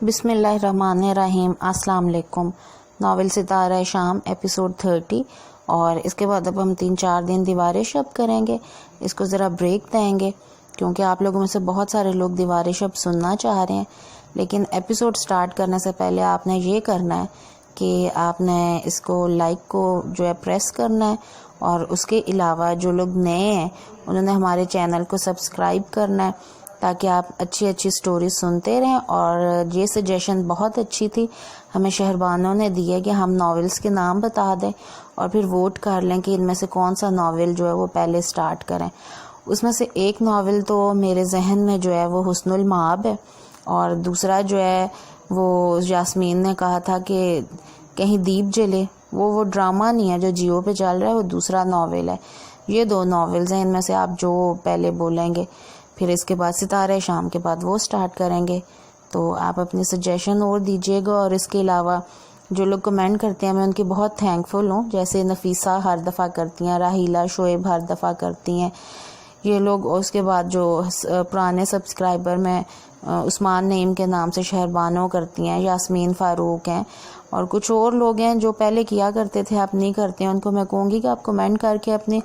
بسم اللہ الرحمن الرحیم۔ السلام علیکم۔ ناول ستارہ شام ایپیسوڈ 30، اور اس کے بعد اب ہم 3-4 دن دیوار شب کریں گے۔ اس کو ذرا بریک دیں گے کیونکہ آپ لوگوں میں سے بہت سارے لوگ دیوار شب سننا چاہ رہے ہیں، لیکن ایپیسوڈ سٹارٹ کرنے سے پہلے آپ نے یہ کرنا ہے کہ آپ نے اس کو لائک کو جو ہے پریس کرنا ہے، اور اس کے علاوہ جو لوگ نئے ہیں انہوں نے ہمارے چینل کو سبسکرائب کرنا ہے تاکہ آپ اچھی سٹوریز سنتے رہیں۔ اور یہ سجیشن بہت اچھی تھی، ہمیں شہربانوں نے دی ہے کہ ہم ناولز کے نام بتا دیں اور پھر ووٹ کر لیں کہ ان میں سے کون سا ناول جو ہے وہ پہلے سٹارٹ کریں۔ اس میں سے ایک ناول تو میرے ذہن میں جو ہے وہ حسن المآب ہے، اور دوسرا جو ہے وہ یاسمین نے کہا تھا کہ کہیں دیپ جلے، وہ ڈرامہ نہیں ہے جو جیو پہ چل رہا ہے، وہ دوسرا ناول ہے۔ یہ 2 ناولز ہیں، ان میں سے آپ جو پہلے بولیں گے، پھر اس کے بعد ستارہ شام کے بعد وہ سٹارٹ کریں گے۔ تو آپ اپنی سجیشن اور دیجیے گا، اور اس کے علاوہ جو لوگ کمنٹ کرتے ہیں میں ان کی بہت تھینکفل ہوں، جیسے نفیسہ ہر دفعہ کرتی ہیں، راحیلہ، شعیب ہر دفعہ کرتی ہیں یہ لوگ۔ اور اس کے بعد جو پرانے سبسکرائبر میں عثمان نعیم کے نام سے شہربانوں کرتی ہیں، یاسمین فاروق ہیں، اور کچھ اور لوگ ہیں جو پہلے کیا کرتے تھے اب نہیں کرتے ہیں، ان کو میں کہوں گی کہ آپ کمنٹ کر کے اپنی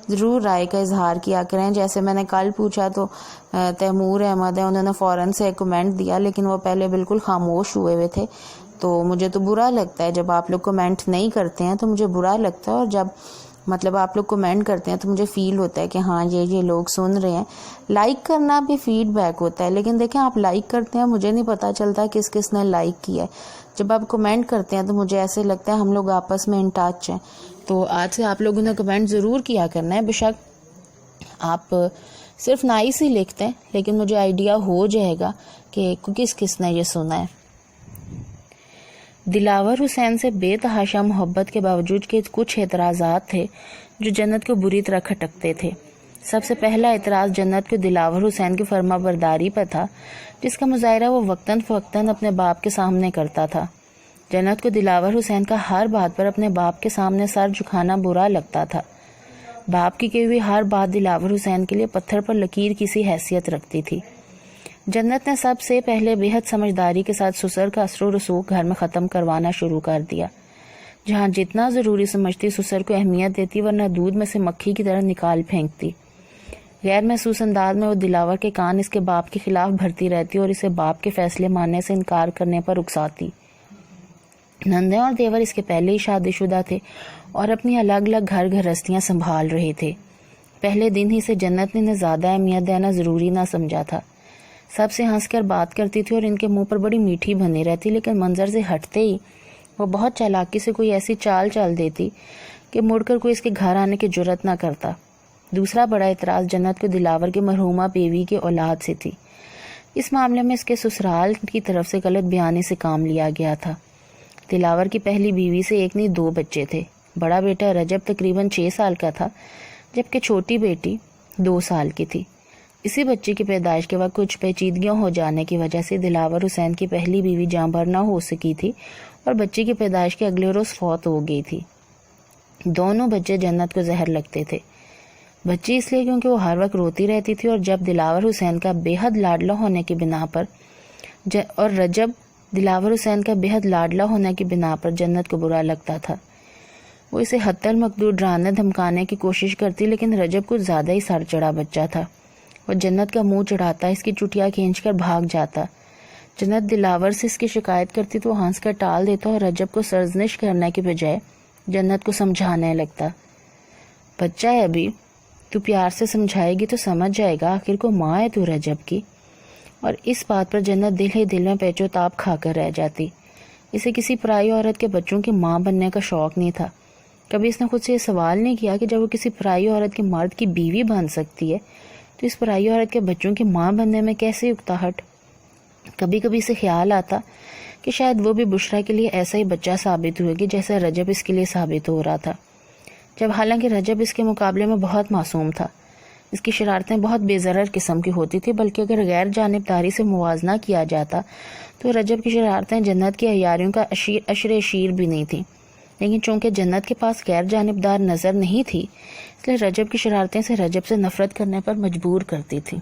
ضرور رائے کا اظہار کیا کریں۔ جیسے میں نے کل پوچھا تو تیمور احمد ہے، انہوں نے فوراً سے کمنٹ دیا، لیکن وہ پہلے بالکل خاموش ہوئے تھے۔ تو مجھے تو برا لگتا ہے جب آپ لوگ کمنٹ نہیں کرتے ہیں، تو مجھے برا لگتا ہے، اور جب آپ لوگ کمنٹ کرتے ہیں تو مجھے فیل ہوتا ہے کہ ہاں یہ لوگ سن رہے ہیں۔ لائک کرنا بھی فیڈ بیک ہوتا ہے، لیکن دیکھیں آپ لائک کرتے ہیں، مجھے نہیں پتا چلتا کس نے لائک کیا ہے۔ جب آپ کمنٹ کرتے ہیں تو مجھے ایسے لگتا ہے ہم لوگ آپس میں ان ٹچ ہیں۔ تو آج سے آپ لوگوں نے کمنٹ ضرور کیا کرنا ہے، بے شک آپ صرف نائس ہی لکھتے ہیں، لیکن مجھے آئیڈیا ہو جائے گا کہ کس نے یہ سنا ہے۔ دلاور حسین سے بے تحاشا محبت کے باوجود کے کچھ اعتراضات تھے جو جنت کو بری طرح کھٹکتے تھے۔ سب سے پہلا اعتراض جنت کو دلاور حسین کی فرما برداری پر تھا، جس کا مظاہرہ وہ وقتاً فوقتاً اپنے باپ کے سامنے کرتا تھا۔ جنت کو دلاور حسین کا ہر بات پر اپنے باپ کے سامنے سر جھکانا برا لگتا تھا۔ باپ کی کہی ہوئی ہر بات دلاور حسین کے لیے پتھر پر لکیر کی سی حیثیت رکھتی تھی۔ جنت نے سب سے پہلے بے حد سمجھداری کے ساتھ سسر کا اثر و رسوخ گھر میں ختم کروانا شروع کر دیا۔ جہاں جتنا ضروری سمجھتی سسر کو اہمیت دیتی، ورنہ دودھ میں سے مکھی کی طرح نکال پھینکتی۔ غیر محسوس انداز میں وہ دلاور کے کان اس کے باپ کے خلاف بھرتی رہتی اور اسے باپ کے فیصلے ماننے سے انکار کرنے پر اکساتی۔ نندے اور دیور اس کے پہلے ہی شادی شدہ تھے اور اپنی الگ الگ گھر گھرستیاں سنبھال رہے تھے۔ پہلے دن ہی سے جنت نے انہیں زیادہ اہمیت دینا ضروری نہ سمجھا تھا۔ سب سے ہنس کر بات کرتی تھی اور ان کے منہ پر بڑی میٹھی بنی رہتی، لیکن منظر سے ہٹتے ہی وہ بہت چالاکی سے کوئی ایسی چال چل دیتی کہ مڑ کر کوئی اس کے گھر آنے کی جرت نہ کرتا۔ دوسرا بڑا اعتراض جنت کو دلاور کی مرحومہ بیوی کی اولاد سے تھی۔ اس معاملے میں اس کے سسرال کی طرف سے غلط بیانی سے کام لیا گیا تھا۔ دلاور کی پہلی بیوی سے ایک نہیں 2 بچے تھے۔ بڑا بیٹا رجب تقریباً 6 سال کا تھا، جبکہ چھوٹی بیٹی 2 سال کی تھی۔ اسی بچے کی پیدائش کے وقت کچھ پیچیدگیاں ہو جانے کی وجہ سے دلاور حسین کی پہلی بیوی جاں بھر نہ ہو سکی تھی، اور بچے کی پیدائش کے اگلے روز فوت ہو گئی تھی۔ دونوں بچے جنت کو زہر لگتے تھے۔ بچی اس لیے کیونکہ وہ ہر وقت روتی رہتی تھی، اور جب دلاور حسین کا بے حد لاڈلا ہونے کی بنا پر اور رجب دلاور حسین کا بے حد لاڈلا ہونے کی بنا پر جنت کو برا لگتا تھا۔ وہ اسے حتی المقدور ڈرانے دھمکانے کی کوشش کرتی، لیکن رجب کچھ زیادہ ہی سر چڑھا بچہ تھا۔ وہ جنت کا منہ چڑھاتا، اس کی چٹیا کھینچ کر بھاگ جاتا۔ جنت دلاور سے اس کی شکایت کرتی تو وہ ہنس کر ٹال دیتا اور رجب کو سرزنش کرنے کی بجائے جنت کو سمجھانے لگتا۔ بچہ ہے ابھی، تو پیار سے سمجھائے گی تو سمجھ جائے گا، آخر کو ماں ہے تو رجب کی۔ اور اس بات پر جنت دل ہی دل میں پیچو تاب کھا کر رہ جاتی۔ اسے کسی پرائی عورت کے بچوں کی ماں بننے کا شوق نہیں تھا۔ کبھی اس نے خود سے یہ سوال نہیں کیا کہ جب وہ کسی پرائی عورت کے مرد کی بیوی بن سکتی ہے تو اس پرائی عورت کے بچوں کی ماں بننے میں کیسے اکتاہٹ۔ کبھی کبھی اسے خیال آتا کہ شاید وہ بھی بشرا کے لیے ایسا ہی بچہ ثابت ہوئے گی جیسا رجب اس کے لیے ثابت ہو رہا تھا، جب حالانکہ رجب اس کے مقابلے میں بہت معصوم تھا۔ اس کی شرارتیں بہت بے ضرر قسم کی ہوتی تھی، بلکہ اگر غیر جانبداری سے موازنہ کیا جاتا تو رجب کی شرارتیں جنت کی عیاریوں کا عشر اشیر بھی نہیں تھی، لیکن چونکہ جنت کے پاس غیر جانبدار نظر نہیں تھی، اس لیے رجب کی شرارتیں سے رجب سے نفرت کرنے پر مجبور کرتی تھی۔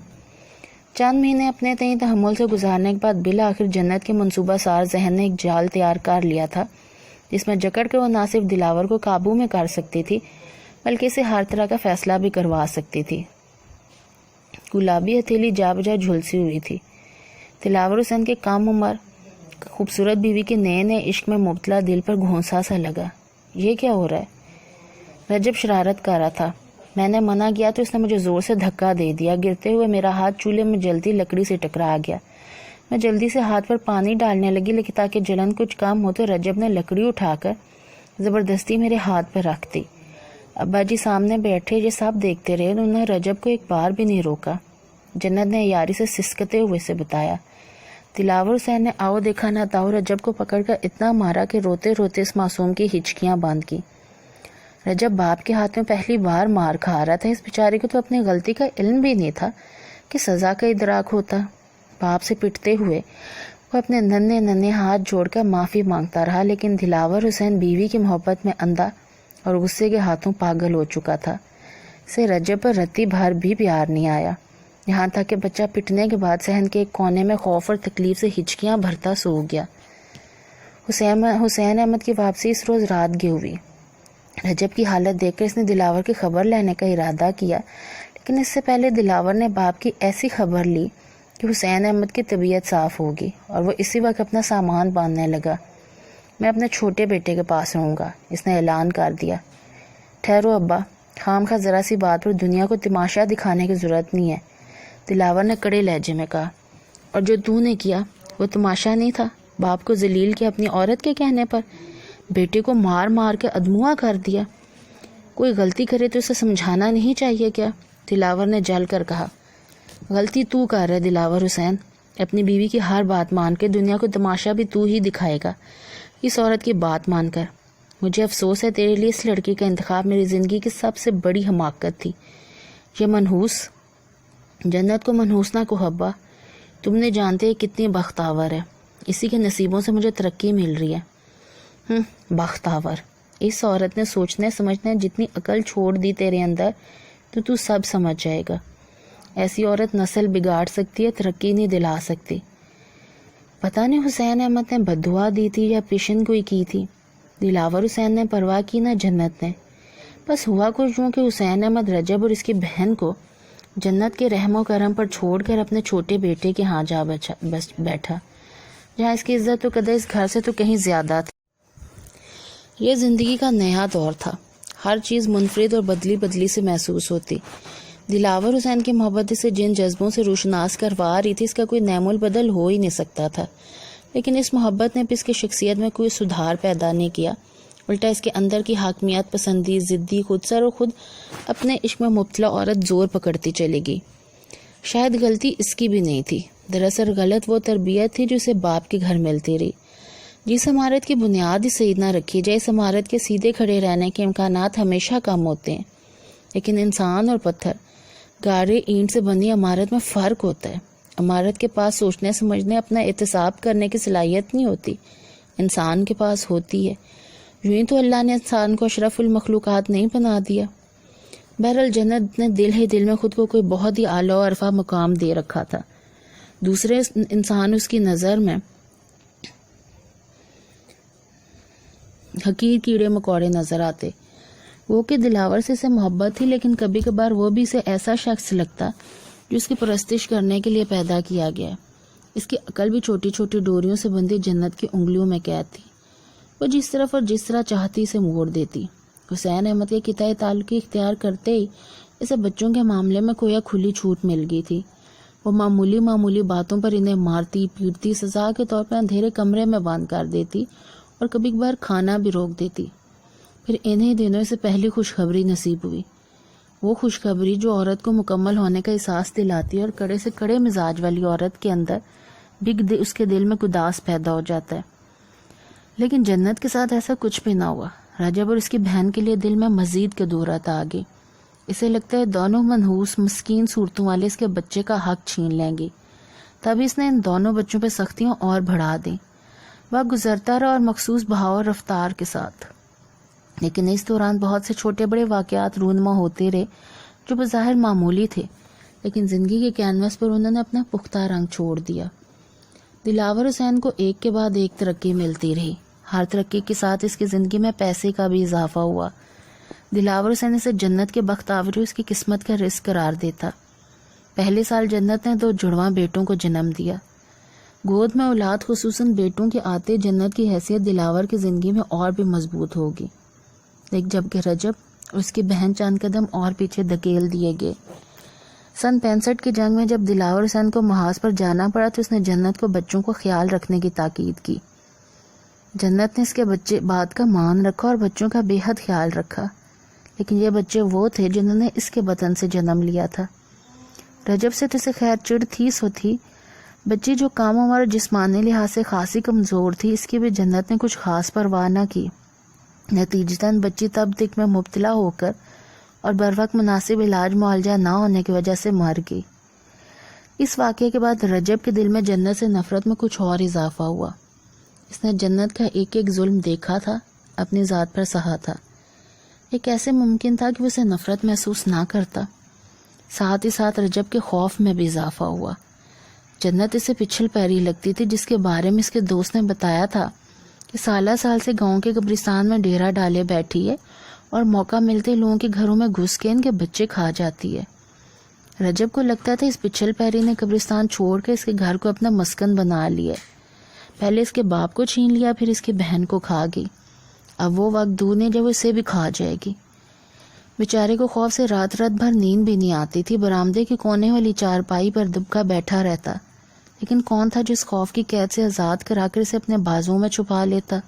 چند مہینے اپنے تئیں تحمل سے گزارنے کے بعد بالآخر جنت کے منصوبہ سار ذہن نے ایک جال تیار کر لیا تھا جس میں جکڑ کے وہ نہ صرف دلاور کو قابو میں کر سکتی تھی بلکہ اسے ہر طرح کا فیصلہ بھی کروا سکتی تھی۔ گلابی ہتھیلی جا بجا جھلسی ہوئی تھی۔ دلاور حسین کے کم عمر خوبصورت بیوی کے نئے نئے عشق میں مبتلا دل پر گھونسا سا لگا۔ یہ کیا ہو رہا ہے؟ رجب شرارت کر رہا تھا۔ میں نے منع کیا تو اس نے مجھے زور سے دھکا دے دیا۔ گرتے ہوئے میرا ہاتھ چولہے میں جلتی لکڑی سے ٹکرا گیا۔ میں جلدی سے ہاتھ پر پانی ڈالنے لگی لیکن تاکہ جلن کچھ کم ہو تو رجب نے لکڑی اٹھا کر زبردستی میرے ہاتھ پر رکھ دی۔ ابا جی سامنے بیٹھے یہ سب دیکھتے رہے، انہوں نے رجب کو ایک بار بھی نہیں روکا۔ جنت نے یاری سے سسکتے ہوئے سے بتایا۔ دلاور حسین نے آؤ دیکھا نہ تاؤ رجب کو پکڑ کر اتنا مارا کہ روتے روتے اس معصوم کی ہچکیاں باندھ کی۔ رجب باپ کے ہاتھ میں پہلی بار مار کھا رہا تھا۔ اس بیچارے کو تو اپنی غلطی کا علم بھی نہیں تھا کہ سزا کا ادراک ہوتا۔ باپ سے پٹتے ہوئے وہ اپنے ننھے ننھے ہاتھ جوڑ کر معافی مانگتا رہا، لیکن دلاور حسین بیوی کی محبت میں اندھا اور غصے کے ہاتھوں پاگل ہو چکا تھا۔ اسے رجب پر رتی بھر بھی پیار نہیں آیا، یہاں تک کہ بچہ پٹنے کے بعد صحن کے ایک کونے میں خوف اور تکلیف سے ہچکیاں بھرتا سو گیا۔ حسین احمد کی واپسی اس روز رات گئے ہوئی۔ رجب کی حالت دیکھ کر اس نے دلاور کی خبر لینے کا ارادہ کیا، لیکن اس سے پہلے دلاور نے باپ کی ایسی خبر لی کہ حسین احمد کی طبیعت صاف ہوگی اور وہ اسی وقت اپنا سامان باندھنے لگا۔ میں اپنے چھوٹے بیٹے کے پاس رہوں گا، اس نے اعلان کر دیا۔ ٹھہرو ابا، خام خواہ ذرا سی بات پر دنیا کو تماشا دکھانے کی ضرورت نہیں ہے، دلاور نے کڑے لہجے میں کہا۔ اور جو تو نے کیا وہ تماشا نہیں تھا؟ باپ کو ذلیل کیا اپنی عورت کے کہنے پر، بیٹے کو مار مار کے ادموا کر دیا۔ کوئی غلطی کرے تو اسے سمجھانا نہیں چاہیے کیا؟ دلاور نے جل کر کہا۔ غلطی تو کر رہے دلاور حسین، اپنی بیوی کی ہر بات مان کے دنیا کو تماشا بھی تو ہی دکھائے گا اس عورت کی بات مان کر۔ مجھے افسوس ہے تیرے لیے، اس لڑکی کا انتخاب میری زندگی کی سب سے بڑی حماقت تھی۔ یہ منحوس، جنت کو منحوس نہ کو ابا، تم نے جانتے کتنی بختاور ہے، اسی کے نصیبوں سے مجھے ترقی مل رہی ہے۔ بختاور، اس عورت نے سوچنے سمجھنے جتنی عقل چھوڑ دی تیرے اندر تو سب سمجھ جائے گا۔ ایسی عورت نسل بگاڑ سکتی ہے، ترقی نہیں دلا سکتی۔ پتہ نہیں حسین احمد نے بددعا دی تھی یا پیشن گوئی کی تھی، دلاور حسین نے پرواہ کی نہ جنت نے۔ بس ہوا کچھ یوں کہ حسین احمد رجب اور اس کی بہن کو جنت کے رحم و کرم پر چھوڑ کر اپنے چھوٹے بیٹے کے ہاں جا بیٹھا، جہاں اس کی عزت و قدر اس گھر سے تو کہیں زیادہ تھی۔ یہ زندگی کا نیا دور تھا، ہر چیز منفرد اور بدلی بدلی سے محسوس ہوتی۔ دلاور حسین کی محبت اسے جن جذبوں سے روشناس کروا رہی تھی اس کا کوئی نعم البدل ہو ہی نہیں سکتا تھا، لیکن اس محبت نے اس کی شخصیت میں کوئی سدھار پیدا نہیں کیا، الٹا اس کے اندر کی حاکمیت پسندی، ضدی، خودسر اور خود اپنے عشق میں مبتلا عورت زور پکڑتی چلے گئی۔ شاید غلطی اس کی بھی نہیں تھی، دراصل غلط وہ تربیت تھی جو اسے باپ کے گھر ملتی رہی۔ جس عمارت کی بنیاد ہی صحیح نہ رکھی جائے، اس عمارت کے سیدھے کھڑے رہنے کے امکانات ہمیشہ کم ہوتے ہیں، لیکن انسان اور پتھر، گارے اینٹ سے بنی عمارت میں فرق ہوتا ہے۔ عمارت کے پاس سوچنے سمجھنے، اپنا احتساب کرنے کی صلاحیت نہیں ہوتی، انسان کے پاس ہوتی ہے۔ یوں ہی تو اللہ نے انسان کو اشرف المخلوقات نہیں بنا دیا۔ بہرحال جنت نے دل ہی دل میں خود کو کوئی بہت ہی اعلیٰ و عرفہ مقام دے رکھا تھا۔ دوسرے انسان اس کی نظر میں حقیر کیڑے مکوڑے نظر آتے۔ وہ کہ دلاور سے اسے محبت تھی، لیکن کبھی کبھار وہ بھی اسے ایسا شخص لگتا جو اس کی پرستش کرنے کے لیے پیدا کیا گیا ہے۔ اس کی عقل بھی چھوٹی چھوٹی ڈوریوں سے بندھی جنت کی انگلیوں میں قید تھی، وہ جس طرف اور جس طرح چاہتی اسے موڑ دیتی۔ حسین احمد کے قطع تعلقی اختیار کرتے ہی اسے بچوں کے معاملے میں کوئی کھلی چھوٹ مل گئی تھی۔ وہ معمولی باتوں پر انہیں مارتی پیٹتی، سزا کے طور پر اندھیرے کمرے میں بند کر دیتی اور کبھی کبھار کھانا بھی روک دیتی۔ پھر انہی دنوں سے پہلی خوشخبری نصیب ہوئی، وہ خوشخبری جو عورت کو مکمل ہونے کا احساس دلاتی ہے اور کڑے سے کڑے مزاج والی عورت کے اندر اس کے دل میں اداس پیدا ہو جاتا ہے۔ لیکن جنت کے ساتھ ایسا کچھ بھی نہ ہوا۔ رجب اور اس کی بہن کے لیے دل میں مزید کدورت آ گئی۔ اسے لگتا ہے دونوں منحوس مسکین صورتوں والے اس کے بچے کا حق چھین لیں گی، تبھی اس نے ان دونوں بچوں پہ سختیاں اور بڑھا دیں۔ وقت گزرتا رہا اور مخصوص بہاؤ اور رفتار کے ساتھ، لیکن اس دوران بہت سے چھوٹے بڑے واقعات رونما ہوتے رہے جو بظاہر معمولی تھے، لیکن زندگی کے کینوس پر انہوں نے اپنا پختہ رنگ چھوڑ دیا۔ دلاور حسین کو ایک کے بعد ایک ترقی ملتی رہی۔ ہر ترقی کے ساتھ اس کی زندگی میں پیسے کا بھی اضافہ ہوا۔ دلاور حسین اسے جنت کے بختاوری اس کی قسمت کا رزق قرار دیتا۔ پہلے سال جنت نے 2 جڑواں بیٹوں کو جنم دیا۔ گود میں اولاد خصوصاً بیٹوں کے آتے جنت کی حیثیت دلاور کی زندگی میں اور بھی مضبوط ہوگی، لیکن جبکہ رجب اور اس کی بہن چند قدم اور پیچھے دھکیل دیے گئے۔ سن 65 کی جنگ میں جب دلاور حسین کو محاذ پر جانا پڑا تو اس نے جنت کو بچوں کو خیال رکھنے کی تاکید کی۔ جنت نے اس کے بات کا مان رکھا اور بچوں کا بے حد خیال رکھا، لیکن یہ بچے وہ تھے جنہوں نے اس کے بطن سے جنم لیا تھا۔ رجب سے تو اسے خیر چڑ تھی سو تھی، بچی جو کاموں اور جسمانی لحاظ سے خاصی کمزور تھی، اس کی بھی جنت نے کچھ خاص پرواہ نہ کی۔ نتیجتاً بچی تب تک میں مبتلا ہو کر اور بروقت مناسب علاج معالجہ نہ ہونے کی وجہ سے مر گئی۔ اس واقعے کے بعد رجب کے دل میں جنت سے نفرت میں کچھ اور اضافہ ہوا۔ اس نے جنت کا ایک ایک ظلم دیکھا تھا، اپنی ذات پر سہا تھا۔ یہ کیسے ممکن تھا کہ وہ اسے نفرت محسوس نہ کرتا؟ ساتھ ہی ساتھ رجب کے خوف میں بھی اضافہ ہوا۔ جنت اسے پچھل پیری لگتی تھی، جس کے بارے میں اس کے دوست نے بتایا تھا کہ سالہ سال سے گاؤں کے قبرستان میں ڈیرا ڈالے بیٹھی ہے اور موقع ملتے لوگوں کے گھروں میں گھس کے ان کے بچے کھا جاتی ہے۔ رجب کو لگتا تھا اس پچھل پیری نے قبرستان چھوڑ کے اس کے گھر کو اپنا مسکن بنا لیا۔ پہلے اس کے باپ کو چھین لیا، پھر اس کی بہن کو کھا گئی۔ اب وہ وقت دور نہیں جب وہ اسے بھی کھا جائے گی۔ بیچارے کو خوف سے رات رات بھر نیند بھی نہیں آتی تھی۔ برآمدے کے کونے والی چارپائی پر دبکا بیٹھا رہتا، لیکن کون تھا جس خوف کی قید سے آزاد کرا کر اسے اپنے بازوں میں چھپا لیتا؟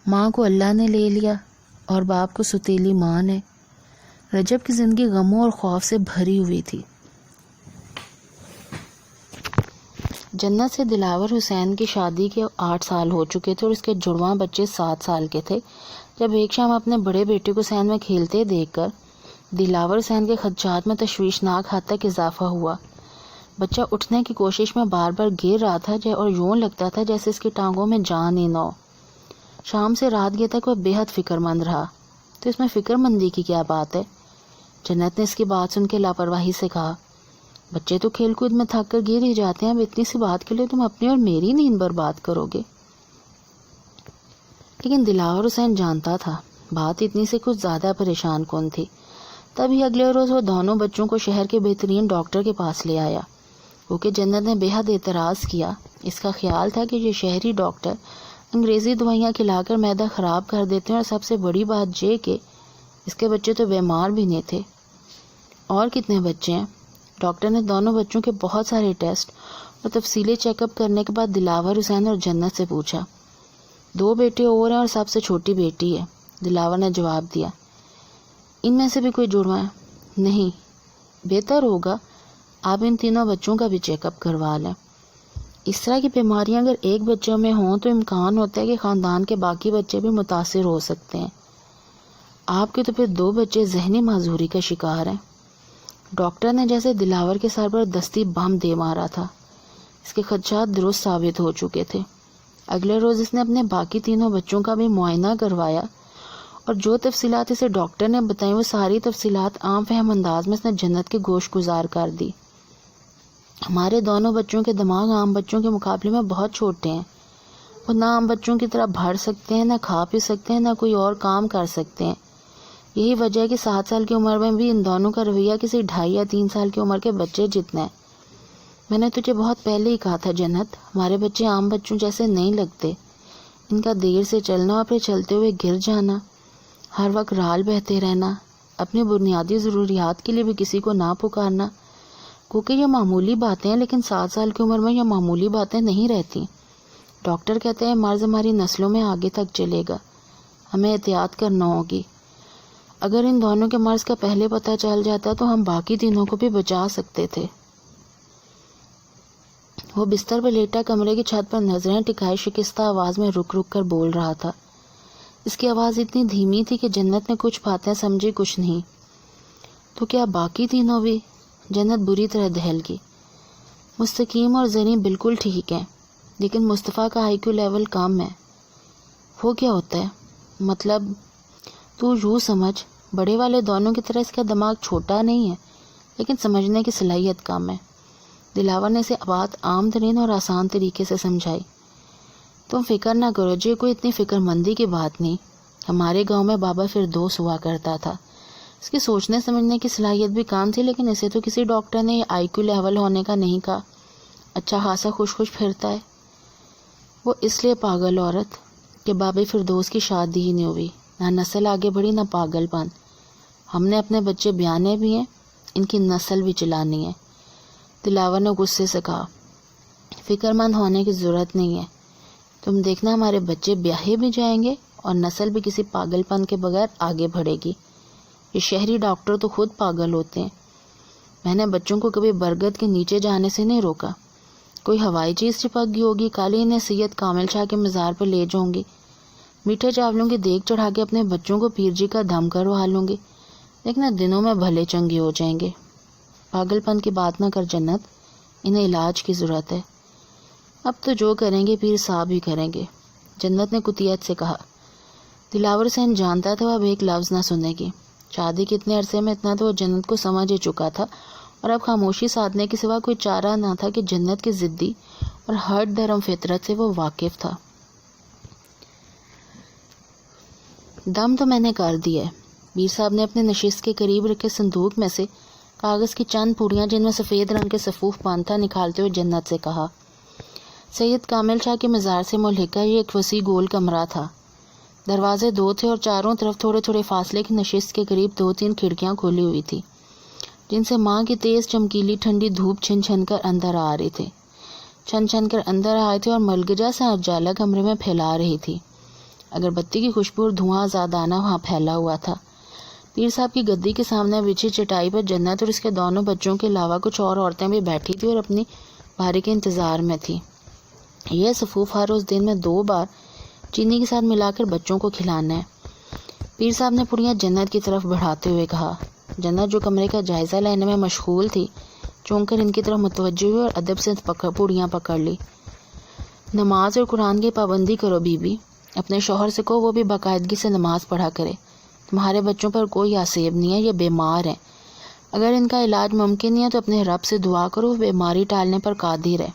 ماں کو اللہ نے لے لیا اور باپ کو ستیلی ماں نے۔ رجب کی زندگی غموں اور خوف سے بھری ہوئی تھی۔ جنت سے دلاور حسین کی شادی کے 8 سال ہو چکے تھے اور اس کے جڑواں بچے 7 سال کے تھے جب ایک شام اپنے بڑے بیٹے کو حسین میں کھیلتے دیکھ کر دلاور حسین کے خدشات میں تشویشناک حد تک اضافہ ہوا۔ بچہ اٹھنے کی کوشش میں بار بار گر رہا تھا اور یوں لگتا تھا جیسے اس کی ٹانگوں میں جان ہی نہ ہو۔ شام سے رات گئے تک وہ بے حد فکر مند رہا۔ تو اس میں فکر مندی کی کیا بات ہے؟ جنت نے اس کی بات سن کے لاپرواہی سے کہا، بچے تو کھیل کود میں تھک کر گر ہی جاتے ہیں، اب اتنی سی بات کے لیے تم اپنی اور میری نیند برباد کرو گے؟ لیکن دلاور حسین جانتا تھا بات اتنی سے کچھ زیادہ پریشان کن تھی۔ تبھی اگلے روز وہ دونوں بچوں کو شہر کے بہترین ڈاکٹر کے پاس لے آیا، کیونکہ جنت نے بے حد اعتراض کیا۔ اس کا خیال تھا کہ یہ شہری ڈاکٹر انگریزی دوائیاں کھلا کر معدہ خراب کر دیتے ہیں، اور سب سے بڑی بات یہ کہ اس کے بچے تو بیمار بھی نہیں تھے۔ اور کتنے بچے ہیں؟ ڈاکٹر نے دونوں بچوں کے بہت سارے ٹیسٹ اور تفصیلی چیک اپ کرنے کے بعد دلاور حسین اور جنت سے پوچھا، 2 بیٹے اور ہیں اور سب سے چھوٹی بیٹی ہے۔ دلاور نے جواب دیا، ان میں سے بھی کوئی جڑواں ہے؟ نہیں۔ بہتر ہوگا آپ ان تینوں بچوں کا بھی چیک اپ کروا لیں۔ اس طرح کی بیماریاں اگر ایک بچوں میں ہوں تو امکان ہوتا ہے کہ خاندان کے باقی بچے بھی متاثر ہو سکتے ہیں۔ آپ کے تو پھر 2 بچے ذہنی معذوری کا شکار ہیں۔ ڈاکٹر نے جیسے دلاور کے سر پر دستی بم دے مارا تھا۔ اس کے خدشات درست ثابت ہو چکے تھے۔ اگلے روز اس نے اپنے باقی تینوں بچوں کا بھی معائنہ کروایا، اور جو تفصیلات اسے ڈاکٹر نے بتائیں وہ ساری تفصیلات عام فہم انداز میں اس نے جنت کے گوش گزار کر دی۔ ہمارے دونوں بچوں کے دماغ عام بچوں کے مقابلے میں بہت چھوٹے ہیں۔ وہ نہ عام بچوں کی طرح بڑھ سکتے ہیں، نہ کھا پی سکتے ہیں، نہ کوئی اور کام کر سکتے ہیں۔ یہی وجہ ہے کہ 7 سال کی عمر میں بھی ان دونوں کا رویہ کسی 2.5 یا 3 سال کی عمر کے بچے جتنا ہے۔ میں نے تجھے بہت پہلے ہی کہا تھا جنت، ہمارے بچے عام بچوں جیسے نہیں لگتے۔ ان کا دیر سے چلنا اور پھر چلتے ہوئے گر جانا، ہر وقت رال بہتے رہنا، اپنی بنیادی ضروریات کے لیے بھی کسی کو نہ پکارنا، کیونکہ یہ معمولی باتیں ہیں، لیکن 7 سال کی عمر میں یہ معمولی باتیں نہیں رہتی۔ ڈاکٹر کہتے ہیں مرض ہماری نسلوں میں آگے تک چلے گا، ہمیں احتیاط کرنا ہوگی۔ اگر ان دونوں کے مرض کا پہلے پتہ چل جاتا تو ہم باقی تینوں کو بھی بچا سکتے تھے۔ وہ بستر پر لیٹا کمرے کی چھت پر نظریں ٹکائے شکستہ آواز میں رک رک کر بول رہا تھا۔ اس کی آواز اتنی دھیمی تھی کہ جنت نے کچھ باتیں سمجھی کچھ نہیں۔ تو کیا باقی تینوں بھی؟ جنت بری طرح دہل گئی۔ مستقیم اور زرین بالکل ٹھیک ہیں، لیکن مصطفیٰ کا آئی کیو لیول کم ہے۔ وہ کیا ہوتا ہے؟ مطلب تو یوں سمجھ، بڑے والے دونوں کی طرح اس کا دماغ چھوٹا نہیں ہے، لیکن سمجھنے کی صلاحیت کم ہے۔ دلاور نے اسے بات عام ترین اور آسان طریقے سے سمجھائی۔ تم فکر نہ کرو جی، کوئی اتنی فکر مندی کی بات نہیں۔ ہمارے گاؤں میں بابا فردوس ہوا کرتا تھا، اس کی سوچنے سمجھنے کی صلاحیت بھی کام تھی، لیکن اسے تو کسی ڈاکٹر نے IQ لیول ہونے کا نہیں کہا۔ اچھا خاصا خوش پھرتا ہے۔ وہ اس لیے پاگل عورت کہ بابا فردوس کی شادی ہی نہیں ہوئی، نہ نسل آگے بڑھی نہ پاگل پن۔ ہم نے اپنے بچے بیانے بھی ہیں، ان کی نسل بھی چلانی ہے۔ دلاور نے غصے سے کہا، فکر مند ہونے کی ضرورت نہیں ہے، تم دیکھنا ہمارے بچے بیاہے بھی جائیں گے اور نسل بھی کسی پاگل پن کے بغیر آگے بڑھے گی۔ یہ شہری ڈاکٹر تو خود پاگل ہوتے ہیں۔ میں نے بچوں کو کبھی برگد کے نیچے جانے سے نہیں روکا۔ کوئی ہوائی چیز چپک گئی ہوگی، کل ہی انہیں سید کامل شاہ کے مزار پر لے جاؤں گی، میٹھے چاولوں کی دیگ چڑھا کے اپنے بچوں کو پیر جی کا دم کروا لوں گی، دیکھنا دنوں میں بھلے چنگے ہو جائیں گے۔ پاگل پن کی بات نہ کر جنت، انہیں علاج کی ضرورت ہے۔ اب تو جو کریں گے پیر صاحب ہی کریں گے، جنت نے قطعیت سے کہا۔ دلاور حسین جانتا تھا وہ اب ایک لفظ نہ سنے گی۔ شادی کے اتنے عرصے میں اتنا تو وہ جنت کو سمجھ ہی چکا تھا، اور اب خاموشی سادھنے کے سوا کوئی چارہ نہ تھا کہ جنت کی ضدی اور ہٹ دھرم فطرت سے وہ واقف تھا۔ دم تو میں نے کر دیا ہے، پیر صاحب نے اپنے نشست کے قریب رکھے صندوق میں سے کاغذ کی چند پوڑیاں جن میں سفید رنگ کے صفوف بند تھا نکالتے ہوئے جنت سے کہا۔ سید کامل شاہ کے مزار سے ملحقہ یہ ایک وسیع گول کمرہ تھا۔ دروازے 2 تھے اور چاروں طرف تھوڑے تھوڑے فاصلے کی نشست کے قریب 2-3 کھڑکیاں کھلی ہوئی تھی، جن سے ماں کی تیز چمکیلی ٹھنڈی دھوپ چھن چھن کر اندر آ رہی تھی، چھن چھن کر اندر آئے تھے اور ملگجا سے اجالا کمرے میں پھیلا رہی تھی۔ اگر بتی کی خوشبو اور دھواں آزادانہ وہاں پھیلا ہوا تھا۔ پیر صاحب کی گدی کے سامنے بچھی چٹائی پر جنت اور اس کے دونوں بچوں کے علاوہ کچھ اور عورتیں بھی بیٹھی تھی اور اپنی باری کے انتظار میں تھی۔ یہ صفوف ہر روز دن میں 2 بار چینی کے ساتھ ملا کر بچوں کو کھلانا ہے۔ پیر صاحب نے پوڑیاں جنت کی طرف بڑھاتے ہوئے کہا۔ جنت جو کمرے کا جائزہ لینے میں مشغول تھی، چونک کر ان کی طرف متوجہ ہوئی اور ادب سے پوڑیاں پکڑ لی۔ نماز اور قرآن کی پابندی کرو بی بی، اپنے شوہر سے کہو وہ بھی باقاعدگی سے نماز پڑھا کرے۔ تمہارے بچوں پر کوئی آسیب نہیں ہے، یہ بیمار ہیں، اگر ان کا علاج ممکن نہیں ہے تو اپنے رب سے دعا کرو، وہ بیماری ٹالنے پر قادر ہے۔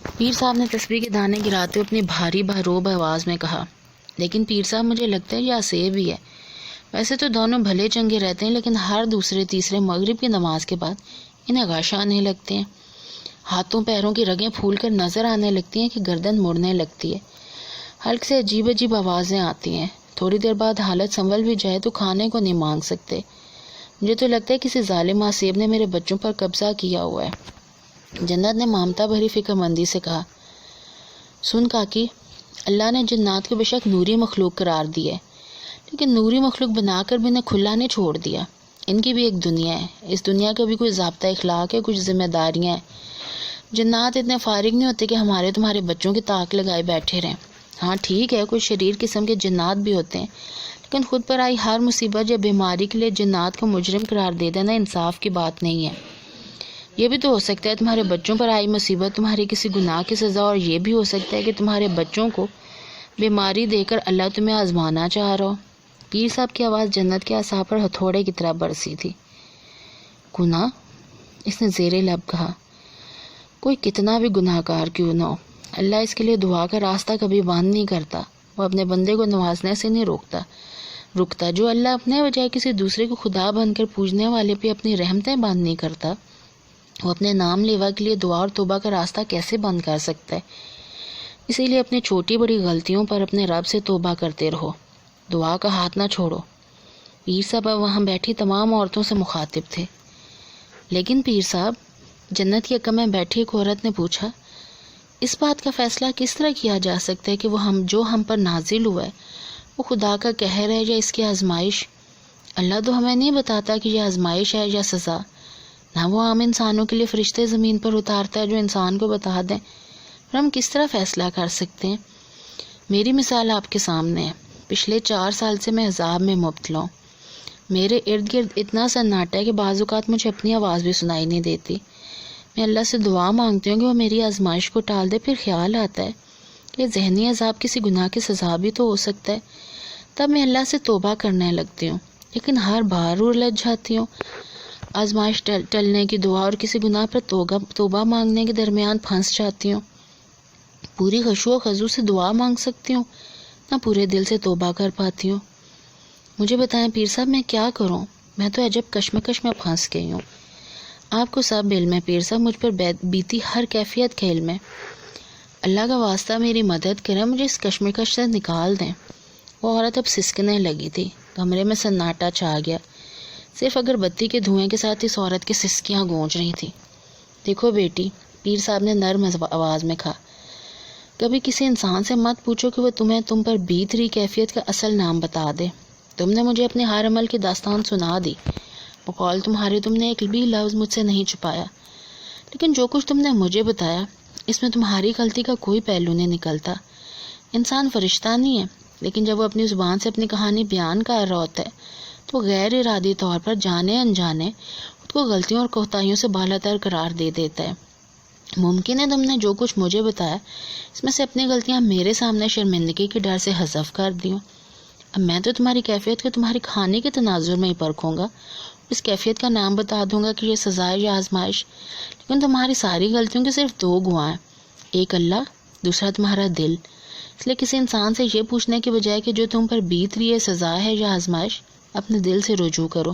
پیر صاحب نے تسبیح کے دانے گراتے ہوئے اپنی بھاری بہروب آواز میں کہا، لیکن پیر صاحب مجھے لگتا ہے یہ آسیب ہی ہے۔ ویسے تو دونوں بھلے چنگے رہتے ہیں، لیکن ہر دوسرے تیسرے مغرب کی نماز کے بعد انہیں غش آنے لگتے ہیں، ہاتھوں پیروں کی رگیں پھول کر نظر آنے لگتی ہیں کہ گردن مڑنے لگتی ہے، حلق سے عجیب عجیب آوازیں آتی ہیں، تھوڑی دیر بعد حالت سنبھل بھی جائے تو کھانے کو نہیں مانگ سکتے۔ مجھے تو لگتا ہے کسی ظالم آسیب نے میرے بچوں پر قبضہ کیا ہوا ہے۔ جنت نے مامتا بھری فکر مندی سے کہا، سن کاکی، اللہ نے جنات کو بے شک نوری مخلوق قرار دی ہے، لیکن نوری مخلوق بنا کر بھی انہیں کھلا نہیں چھوڑ دیا۔ ان کی بھی ایک دنیا ہے، اس دنیا کا بھی کوئی ضابطہ اخلاق ہے، کچھ ذمہ داریاں ہیں۔ جنات اتنے فارغ نہیں ہوتے کہ ہمارے تمہارے بچوں کی طاق لگائے بیٹھے رہیں۔ ہاں ٹھیک ہے، کچھ شریر قسم کے جنات بھی ہوتے ہیں، لیکن خود پر آئی ہر مصیبت یا بیماری کے لیے جنات کو مجرم قرار دے دینا انصاف کی بات نہیں ہے۔ یہ بھی تو ہو سکتا ہے تمہارے بچوں پر آئی مصیبت تمہاری کسی گناہ کی سزا، اور یہ بھی ہو سکتا ہے کہ تمہارے بچوں کو بیماری دے کر اللہ تمہیں آزمانا چاہ رہا ہو۔ پیر صاحب کی آواز جنت کے اعصاب پر ہتھوڑے کی طرح برسی تھی۔ گناہ؟ اس نے زیر لب کہا، کوئی کتنا بھی گناہ کار کیوں نہ ہو، اللہ اس کے لیے دعا کا راستہ کبھی بند نہیں کرتا، وہ اپنے بندے کو نوازنے سے نہیں رکتا۔ جو اللہ اپنے بجائے کسی دوسرے کو خدا بن کر پوجنے والے پہ اپنی رحمتیں بند نہیں کرتا، وہ اپنے نام لیوا کے لیے دعا اور توبہ کا راستہ کیسے بند کر سکتا ہے؟ اسی لیے اپنی چھوٹی بڑی غلطیوں پر اپنے رب سے توبہ کرتے رہو، دعا کا ہاتھ نہ چھوڑو۔ پیر صاحب وہاں بیٹھی تمام عورتوں سے مخاطب تھے۔ لیکن پیر صاحب، جنت کی عقب میں بیٹھی ایک عورت نے پوچھا، اس بات کا فیصلہ کس طرح کیا جا سکتا ہے کہ وہ جو ہم پر نازل ہوا ہے وہ خدا کا قہر ہے یا اس کی آزمائش؟ اللہ تو ہمیں نہیں بتاتا کہ یہ آزمائش ہے یا سزا، نہ وہ عام انسانوں کے لیے فرشتے زمین پر اتارتا ہے جو انسان کو بتا دیں، پر ہم کس طرح فیصلہ کر سکتے ہیں؟ میری مثال آپ کے سامنے ہے، پچھلے 4 سال سے میں عذاب میں مبتلا ہوں، میرے ارد گرد اتنا سناٹا ہے کہ بعض اوقات مجھے اپنی آواز بھی سنائی نہیں دیتی۔ میں اللہ سے دعا مانگتی ہوں کہ وہ میری آزمائش کو ٹال دے، پھر خیال آتا ہے کہ ذہنی عذاب کسی گناہ کی سزا بھی تو ہو سکتا ہے، تب میں اللہ سے توبہ کرنے لگتی ہوں، لیکن ہر بار الجھ جاتی ہوں۔ آزمائش ٹلنے کی دعا اور کسی گناہ پر توبہ مانگنے کے درمیان پھنس جاتی ہوں۔ پوری خشوع و خضوع سے دعا مانگ سکتی ہوں، نہ پورے دل سے توبہ کر پاتی ہوں۔ مجھے بتائیں پیر صاحب میں کیا کروں؟ میں تو عجب کشمکش میں پھنس گئی ہوں۔ آپ کو سب علم ہے پیر صاحب، مجھ پر بیتی ہر کیفیت کا علم ہے۔ اللہ کا واسطہ میری مدد کریں، مجھے اس کشمکش سے نکال دیں۔ وہ عورت اب سسکنے لگی تھی۔ کمرے میں سناٹا چھا گیا، صرف اگر بتی کے دھوئیں کے ساتھ اس عورت کی سسکیاں گونج رہی تھیں۔ دیکھو بیٹی، پیر صاحب نے نرم آواز میں کہا، کبھی کسی انسان سے مت پوچھو کہ وہ تم پر بیت رہی کیفیت کا اصل نام بتا دے۔ تم نے مجھے اپنے ہر عمل کی داستان سنا دی، بقول تمہارے تم نے ایک بھی لفظ مجھ سے نہیں چھپایا، لیکن جو کچھ تم نے مجھے بتایا اس میں تمہاری غلطی کا کوئی پہلو نہیں نکلتا۔ انسان فرشتہ نہیں ہے، لیکن جب وہ اپنی زبان سے اپنی کہانی بیان کر رہا ہوتا ہے تو غیر ارادی طور پر جانے انجانے خود کو غلطیوں اور کوتاہیوں سے بالاتر قرار دے دیتا ہے۔ ممکن ہے تم نے جو کچھ مجھے بتایا اس میں سے اپنی غلطیاں میرے سامنے شرمندگی کے ڈر سے حذف کر دی ہوں۔ اب میں تو تمہاری کیفیت کو تمہاری کھانے کے تناظر میں ہی پرکھوں گا، اس کیفیت کا نام بتا دوں گا کہ یہ سزا ہے یا آزمائش، لیکن تمہاری ساری غلطیوں کے صرف دو گواہ ہیں، ایک اللہ، دوسرا تمہارا دل۔ اس لیے کسی انسان سے یہ پوچھنے کی بجائے کہ جو تم پر بیت رہی ہے سزا ہے یا آزمائش، اپنے دل سے رجوع کرو۔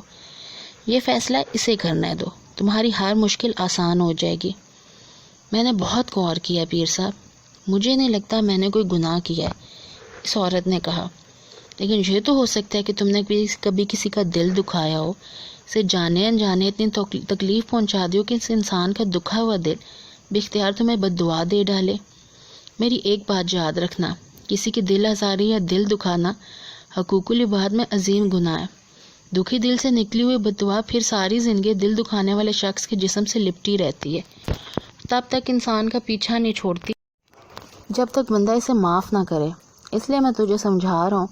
یہ فیصلہ اسے کرنے دو، تمہاری ہر مشکل آسان ہو جائے گی۔ میں نے بہت غور کیا پیر صاحب، مجھے نہیں لگتا میں نے کوئی گناہ کیا ہے، اس عورت نے کہا، لیکن یہ تو ہو سکتا ہے کہ تم نے کبھی کسی کا دل دکھایا ہو، اسے جانے انجانے اتنی تکلیف پہنچا دی ہو کہ اس انسان کا دکھا ہوا دل بے اختیار تمہیں بد دعا دے ڈالے۔ میری ایک بات یاد رکھنا، کسی کی دل آزاری یا دل دکھانا حقوق العباد میں عظیم گناہ ہے۔ دکھی دل سے نکلی ہوئی بد دعا پھر ساری زندگی دل دکھانے والے شخص کے جسم سے لپٹی رہتی ہے، تب تک انسان کا پیچھا نہیں چھوڑتی جب تک بندہ اسے معاف نہ کرے۔ اس لیے میں تجھے سمجھا رہا ہوں،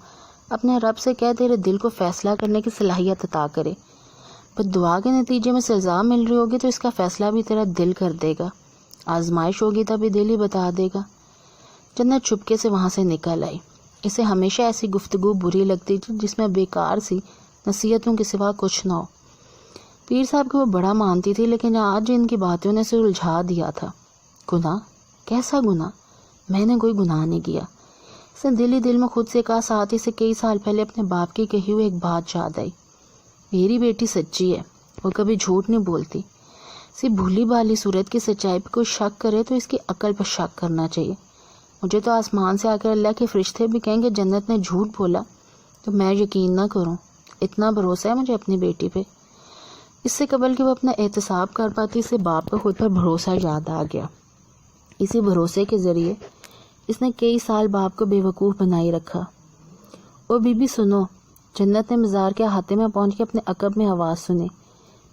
اپنے رب سے کہہ تیرے دل کو فیصلہ کرنے کی صلاحیت عطا کرے۔ بد دعا کے نتیجے میں سزا مل رہی ہوگی تو اس کا فیصلہ بھی تیرا دل کر دے گا، آزمائش ہوگی تب بھی دل ہی بتا دے گا۔ جنت چھپکے سے وہاں سے نکل آئی۔ اسے ہمیشہ ایسی گفتگو بری لگتی تھی جس میں بیکار سی نصیحتوں کے سوا کچھ نہ ہو۔ پیر صاحب کو وہ بڑا مانتی تھی، لیکن آج ان کی باتوں نے اسے الجھا دیا تھا۔ گناہ؟ کیسا گناہ؟ میں نے کوئی گناہ نہیں کیا۔ اس نے دل ہی دل میں خود سے کہا، ساتھ ہی سے کئی سال پہلے اپنے باپ کی کہی ہوئی ایک بات یاد آئی، میری بیٹی سچی ہے، وہ کبھی جھوٹ نہیں بولتی۔ اسی بھولی بھالی صورت کی سچائی پہ کوئی شک کرے تو اس کی عقل پر شک کرنا چاہیے۔ مجھے تو آسمان سے آ کر اللہ کے فرشتے بھی کہیں کہ جنت نے جھوٹ بولا تو میں یقین نہ کروں، اتنا بھروسہ ہے مجھے اپنی بیٹی پہ۔ اس سے قبل کہ وہ اپنا احتساب کر پاتی، اسے باپ کا خود پر بھروسہ یاد آ گیا۔ اسی بھروسے کے ذریعے اس نے کئی سال باپ کو بے وقوف بنائی رکھا۔ او بی بی سنو، جنت نے مزار کے احاطے میں پہنچ کے اپنے عقب میں آواز سنی۔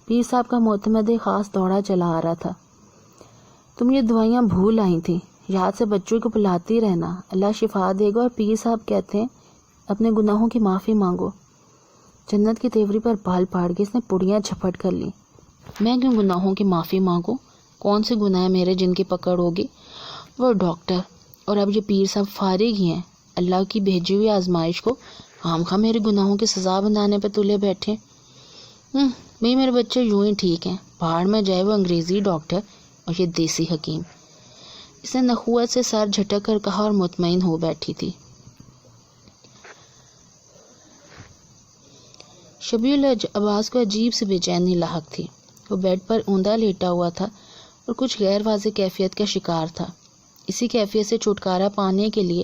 پیر صاحب کا معتمد خاص دوڑا چلا آ رہا تھا۔ تم یہ دعائیاں بھول آئی تھی، یاد سے بچوں کو بلاتی رہنا، اللہ شفا دے گا۔ اور پیر صاحب کہتے ہیں اپنے گناہوں کی معافی مانگو۔ جنت کی تیوری پر بال پاڑ کے اس نے پڑیاں جھپٹ کر لی۔ میں کیوں گناہوں کی معافی مانگوں؟ کون سے گناہ میرے جن کی پکڑ ہوگی؟ وہ ڈاکٹر اور اب یہ پیر صاحب فارغ ہی ہیں، اللہ کی بھیجی ہوئی آزمائش کو خواہ میرے گناہوں کی سزا بنانے پہ تلے بیٹھے۔ بھئی میرے بچے یوں ہی ٹھیک ہیں، پہاڑ میں جائے وہ انگریزی ڈاکٹر اور یہ دیسی حکیم۔ اس نے نخوت سے سر جھٹک کر کہا اور مطمئن ہو بیٹھی تھی۔ شبیہ العباس کو عجیب سی بے چینی لاحق تھی۔ وہ بیڈ پر اوندا لیٹا ہوا تھا اور کچھ غیر واضح کیفیت کا شکار تھا۔ اسی کیفیت سے چھٹکارا پانے کے لیے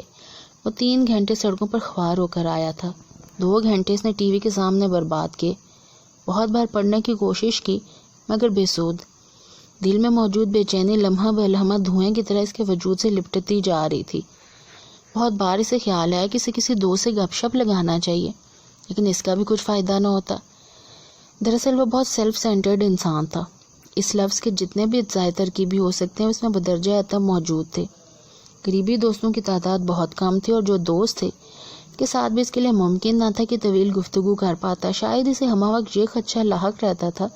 وہ 3 گھنٹے سڑکوں پر خوار ہو کر آیا تھا۔ 2 گھنٹے اس نے ٹی وی کے سامنے برباد کیے۔ بہت بار پڑھنے کی کوشش کی مگر بے سود۔ دل میں موجود بے چینی لمحہ بہ لمحہ دھوئیں کی طرح اس کے وجود سے لپٹتی جا رہی تھی۔ بہت بار اسے خیال آیا کہ اسے کسی دوست سے گپ شپ لگانا چاہیے، لیکن اس کا بھی کچھ فائدہ نہ ہوتا۔ دراصل وہ بہت سیلف سینٹرڈ انسان تھا۔ اس لفظ کے جتنے بھی اجزائے ترکیبی ہو سکتے ہیں اس میں بدرجہ اتم موجود تھے۔ قریبی دوستوں کی تعداد بہت کم تھی، اور جو دوست تھے اس کے ساتھ بھی اس کے لیے ممکن نہ تھا کہ طویل گفتگو کر پاتا۔ شاید اسے ہمہ وقت یہ خدشہ لاحق رہتا تھا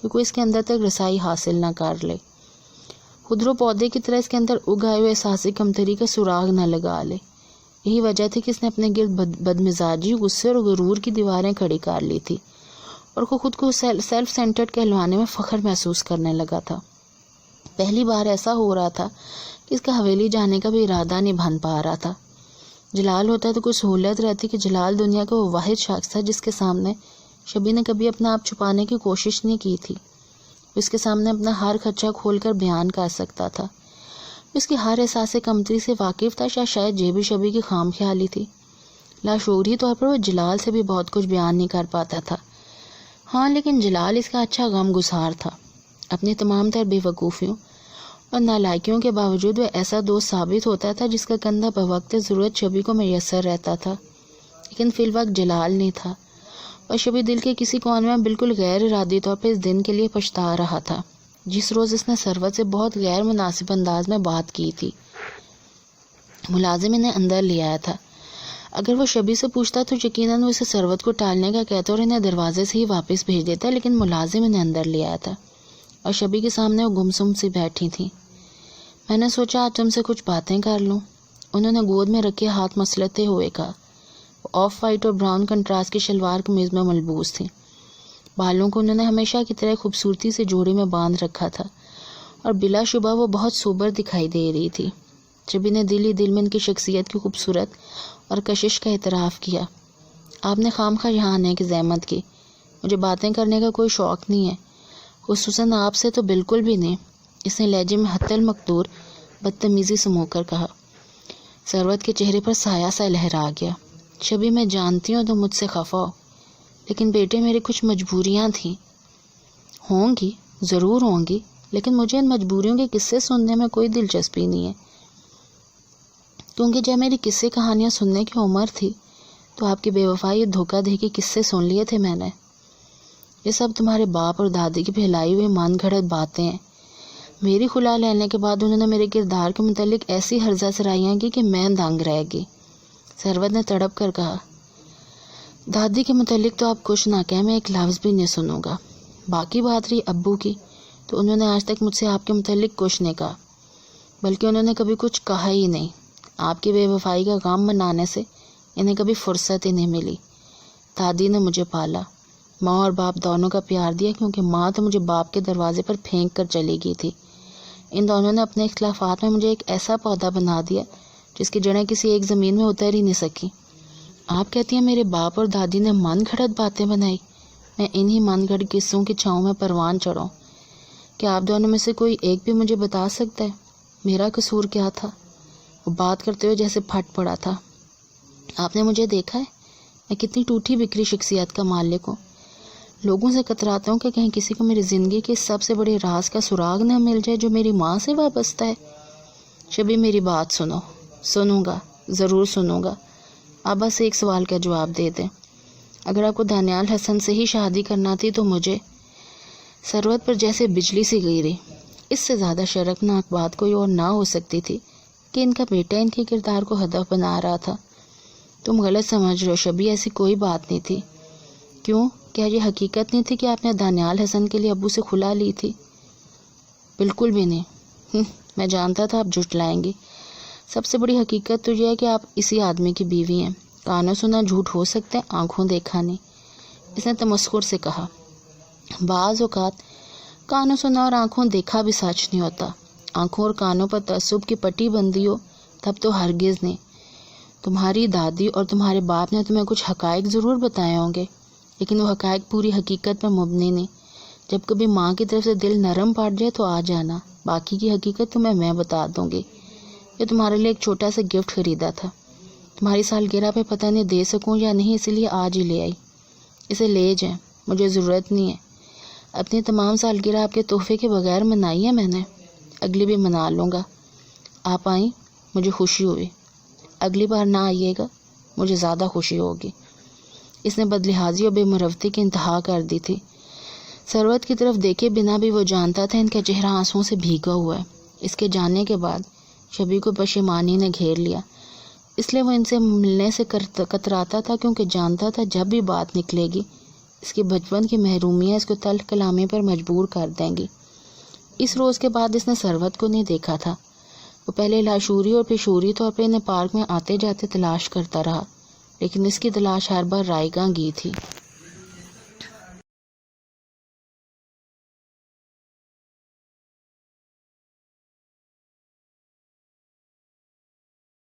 کہ کوئی اس کے اندر تک رسائی حاصل نہ کر لے، خودرو پودے کی طرح اس کے اندر اگائے ہوئے احساسی کمتری کا سراغ نہ لگا لے۔ یہی وجہ تھی کہ اس نے اپنے گرد بدمزاجی، غصے اور غرور کی دیواریں کھڑی کر لی تھی، اور وہ خود کو سیلف سینٹرڈ کہلوانے میں فخر محسوس کرنے لگا تھا۔ پہلی بار ایسا ہو رہا تھا کہ اس کا حویلی جانے کا بھی ارادہ نہیں بن پا رہا تھا۔ جلال ہوتا تو کوئی سہولت رہتی کہ جلال دنیا کا وہ واحد شخص تھا جس کے سامنے شبی نے کبھی اپنا آپ چھپانے کی کوشش نہیں کی تھی۔ اس کے سامنے اپنا ہر خدشہ کھول کر بیان کر سکتا تھا۔ اس کی ہر احساس کمتری سے واقف تھا، شاید یہ بھی شبی کی خام خیالی تھی۔ لاشعوری طور پر وہ جلال سے بھی بہت کچھ بیان نہیں کر پاتا تھا۔ ہاں، لیکن جلال اس کا اچھا غم گسار تھا۔ اپنی تمام تر بے وقوفیوں اور نالائکیوں کے باوجود وہ ایسا دوست ثابت ہوتا تھا جس کا کندھا بوقت ضرورت شبی کو میسر رہتا تھا، لیکن فی الوقت جلال نہیں تھا، اور شبی دل کے کسی کونے میں بالکل غیر ارادی طور پر اس دن کے لیے پچھتا رہا تھا جس روز اس نے ثروت سے بہت غیر مناسب انداز میں بات کی تھی۔ ملازم انہیں اندر لے آیا تھا۔ اگر وہ شبی سے پوچھتا تو یقیناً وہ اسے ثروت کو ٹالنے کا کہتا اور انہیں دروازے سے ہی واپس بھیج دیتا، لیکن ملازم انہیں اندر لے آیا تھا اور شبی کے سامنے وہ گمسم سی بیٹھی تھی۔ میں نے سوچا آج تم سے کچھ باتیں کر لوں، انہوں نے گود میں رکھے ہاتھ مسلتے ہوئے کہا۔ وہ آف وائٹ اور براؤن کنٹراسٹ کی شلوار قمیض میں ملبوس تھی۔ بالوں کو انہوں نے ہمیشہ کی طرح خوبصورتی سے جوڑے میں باندھ رکھا تھا اور بلا شبہ وہ بہت سوبر دکھائی دے رہی تھی۔ شبی نے دل ہی دل میں ان کی شخصیت کی خوبصورت اور کشش کا اعتراف کیا۔ آپ نے خامخواہ یہاں آنے کی زحمت کی، مجھے باتیں کرنے کا کوئی شوق نہیں ہے، خصوصاً آپ سے تو بالکل بھی نہیں، اس نے لہجے میں حتی المقدور بدتمیزی سمو کر کہا۔ ثروت کے چہرے پر سایہ سا لہرا گیا۔ شبی میں جانتی ہوں تم مجھ سے خفا ہو، لیکن بیٹے میری کچھ مجبوریاں تھیں۔ ہوں گی، ضرور ہوں گی، لیکن مجھے ان مجبوریوں کے قصے سننے میں کوئی دلچسپی نہیں ہے، کیونکہ جب میری قصے کہانیاں سننے کی عمر تھی تو آپ کی بے وفائی دھوکہ دہی کے قصے سن لیے تھے میں نے۔ یہ سب تمہارے باپ اور دادی کی پھیلائی ہوئی من گھڑت باتیں ہیں۔ میری خلا لینے کے بعد انہوں نے میرے کردار کے متعلق ایسی ہرزہ سرائیاں کی کہ میں دنگ رہ گئی۔ ثروت نے تڑپ کر کہا، دادی کے متعلق تو آپ کچھ نہ کہیں، میں ایک لفظ بھی نہیں سنوں گا۔ باقی بات رہی ابو کی، تو انہوں نے آج تک مجھ سے آپ کے متعلق کچھ نہیں کہا، بلکہ انہوں نے کبھی کچھ کہا ہی نہیں۔ آپ کی بے وفائی کا غم منانے سے انہیں کبھی فرصت ہی نہیں ملی۔ دادی نے مجھے پالا، ماں اور باپ دونوں کا پیار دیا، کیونکہ ماں تو مجھے باپ کے دروازے پر پھینک کر چلی گئی تھی۔ ان دونوں نے اپنے اختلافات میں مجھے ایک ایسا پودا بنا دیا جس کی جڑیں کسی ایک زمین میں اتر ہی نہیں سکی۔ آپ کہتی ہیں میرے باپ اور دادی نے من گھڑت باتیں بنائی، میں انہی من گھڑت قصوں کی چھاؤں میں پروان چڑھوں۔ کیا آپ دونوں میں سے کوئی ایک بھی مجھے بتا سکتا ہے میرا قصور کیا تھا؟ وہ بات کرتے ہوئے جیسے پھٹ پڑا تھا۔ آپ نے مجھے دیکھا ہے، میں کتنی ٹوٹی بکھری شخصیت کا مالک ہوں۔ لوگوں سے کتراتا ہوں کہ کہیں کسی کو میری زندگی کے سب سے بڑے راز کا سراغ نہ مل جائے جو میری ماں سے وابستہ ہے۔ شبی میری بات سنو۔ سنوں گا، ضرور سنوں گا۔ آپ بس ایک سوال کا جواب دے دیں، اگر آپ کو دانیال حسن سے ہی شادی کرنا تھی تو مجھے۔ ثروت پر جیسے بجلی سی گئی۔ اس سے زیادہ شرمناک بات کوئی اور نہ ہو سکتی تھی کہ ان کا بیٹا ان کے کردار کو ہدف بنا رہا تھا۔ تم غلط سمجھ رہے ہو شبی، ایسی کوئی بات نہیں تھی۔ کیوں؟ کیا یہ حقیقت نہیں تھی کہ آپ نے دانیال حسن کے لیے ابو سے کھلا لی تھی؟ بالکل بھی نہیں۔ میں جانتا تھا آپ جھٹلائیں گی۔ سب سے بڑی حقیقت تو یہ ہے کہ آپ اسی آدمی کی بیوی ہیں۔ کانوں سنا جھوٹ ہو سکتے ہیں، آنکھوں دیکھا نہیں، اس نے تمسخر سے کہا۔ بعض اوقات کانوں سنا اور آنکھوں دیکھا بھی سچ نہیں ہوتا۔ آنکھوں اور کانوں پر تعصب کی پٹی بندی ہو تب تو ہرگز نہیں۔ تمہاری دادی اور تمہارے باپ نے تمہیں کچھ حقائق ضرور بتائے ہوں گے، لیکن وہ حقائق پوری حقیقت پر مبنی نہیں۔ جب کبھی ماں کی طرف سے دل نرم پڑ جائے تو آ جانا، باقی کی حقیقت تمہیں میں بتا دوں گی۔ یہ تمہارے لیے ایک چھوٹا سا گفٹ خریدا تھا، تمہاری سالگرہ پہ پتہ نہیں دے سکوں یا نہیں، اسی لیے آج ہی لے آئی۔ اسے لے جائیں، مجھے ضرورت نہیں ہے۔ اپنی تمام سالگرہ آپ کے تحفے کے بغیر منائی ہے میں نے، اگلی بھی منا لوں گا۔ آپ آئیں، مجھے خوشی ہوئی۔ اگلی بار نہ آئیے گا، مجھے زیادہ خوشی ہوگی۔ اس نے بدلحاظی اور بے مروتی کی انتہا کر دی تھی۔ ثروت کی طرف دیکھے بنا بھی وہ جانتا تھا ان کا چہرہ آنسوؤں سے بھیگا ہوا ہے۔ اس کے جانے کے بعد شبی کو پشیمانی نے گھیر لیا، اس لیے وہ ان سے ملنے سے کتراتا تھا، کیونکہ جانتا تھا جب بھی بات نکلے گی اس کی بچپن کی محرومیاں اس کو تلخ کلامی پر مجبور کر دیں گی۔ اس روز کے بعد اس نے ثروت کو نہیں دیکھا تھا۔ وہ پہلے لاشعوری اور پھر شعوری طور پر انہیں پارک میں آتے جاتے تلاش کرتا رہا، لیکن اس کی تلاش ہر بار رائیگاں گئی تھی۔